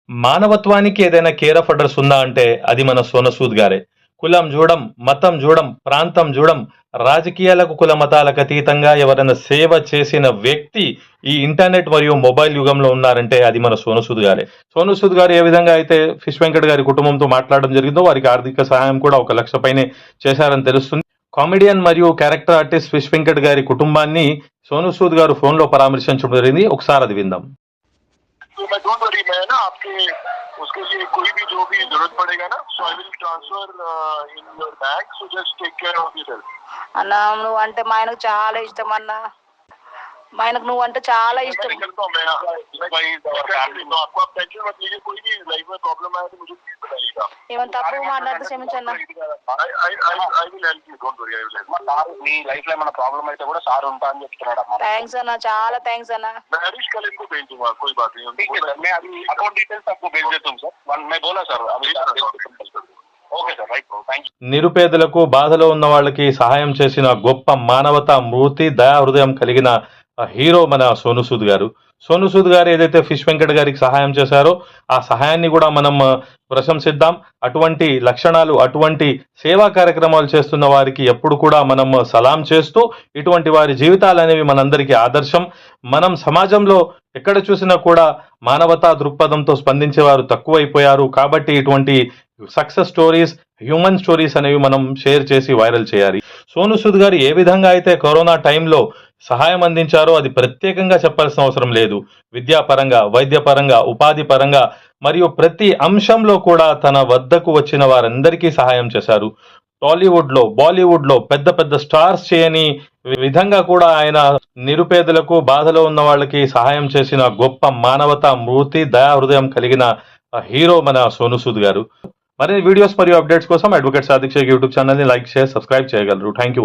మానవత్వానికి ఏదైనా care of address ఉందా అంటే అది మన సోను సూద్ గారే. కులం చూడం, మతం చూడం, ప్రాంతం చూడం, రాజకీయాలకు కుల మతాలకు అతీతంగా ఎవరైనా సేవ చేసిన వ్యక్తి ఈ ఇంటర్నెట్ మరియు మొబైల్ యుగంలో ఉన్నారంటే అది మన సోను సూద్ గారే. సోను సూద్ గారు ఏ విధంగా అయితే ఫిష్ వెంకట్ గారి కుటుంబంతో మాట్లాడడం జరిగిందో వారికి ఆర్థిక సహాయం కూడా 1 లక్ష పైనే చేశారని తెలుస్తుంది. కామెడియన్ మరియు క్యారెక్టర్ ఆర్టిస్ట్ ఫిష్ వెంకట్ గారి కుటుంబాన్ని సోను సూద్ గారు ఫోన్ లో పరామర్శించడం జరిగింది. ఒకసారి అది విందాం. तो मैं डोंट वरी, मैं ना आपके उसके लिए कोई भी जो भी जरूरत पड़ेगा ना, so I will transfer in your bank, so just take care of yourself. అన్న నువ్వు అంటే మా ఆయనకు చాలా ఇష్టం అన్న. మా ఆయనకు నువ్వు అంటే చాలా ఇష్టం. निकलता हूं मैं फैमिली, तो आपको आप टेंशन मत लीजिए, कोई भी लाइफ में प्रॉब्लम आए तो मुझे प्लीज बताइएगा. ఏమైనా తప్పు మాట్లాడితే క్షమించన్న. I will help you, don't worry, I will help you. Sir me life లో ఏమైనా ప్రాబ్లం అయితే కూడా సార్ ఉంటా అని చెప్తున్నాడు అమ్మా. థ్యాంక్స్ అన్న, చాలా థ్యాంక్స్ అన్న. मैं हरीश कल इनको भेज दूंगा, कोई बात नहीं. ठीक है सर, मैं अभी अकाउंट डिटेल्स आपको भेज देता हूं सर. मैं बोला सर अभी ఓకే సార్, రైట్, థాంక్యూ. నిరుపేదలకు బాధలో ఉన్న వాళ్ళకి సహాయం చేసిన గొప్ప మానవతా మూర్తి, దయా హృదయం కలిగిన హీరో మన సోను సూద్ గారు. సోను సూద్ గారు ఏదైతే ఫిష్ వెంకట్ గారికి సహాయం చేశారో ఆ సహాయాన్ని కూడా మనం ప్రశంసిద్దాం. అటువంటి లక్షణాలు, అటువంటి సేవా కార్యక్రమాలు చేస్తున్న వారికి ఎప్పుడు కూడా మనం సలాం చేస్తూ, ఇటువంటి వారి జీవితాలు అనేవి మనందరికీ ఆదర్శం. మనం సమాజంలో ఎక్కడ చూసినా కూడా మానవతా దృక్పథంతో స్పందించేవారు తక్కువైపోయారు. కాబట్టి ఇటువంటి సక్సెస్ స్టోరీస్, హ్యూమన్ స్టోరీస్ అనేవి మనం షేర్ చేసి వైరల్ చేయాలి. సోను సూద్ గారు ఏ విధంగా అయితే కరోనా టైంలో సహాయం అందించారో అది ప్రత్యేకంగా చెప్పాల్సిన అవసరం లేదు. విద్యాపరంగా, వైద్యపరంగా, ఉపాధి పరంగా మరియు ప్రతి అంశంలో కూడా తన వద్దకు వచ్చిన వారందరికీ సహాయం చేశారు. టాలీవుడ్ లో, బాలీవుడ్ లో పెద్ద పెద్ద స్టార్స్ చేయని విధంగా కూడా ఆయన నిరుపేదలకు, బాధలో ఉన్న వాళ్ళకి సహాయం చేసిన గొప్ప మానవతా మూర్తి, దయా హృదయం కలిగిన హీరో మన సోను సూద్ గారు. మరిన్ని వీడియోస్ మరియు అప్డేట్స్ కోసం advocate Sadiq Shaikh YouTube channel ని లైక్, షేర్, సబ్స్క్రైబ్ చేయగలరు. Thank you.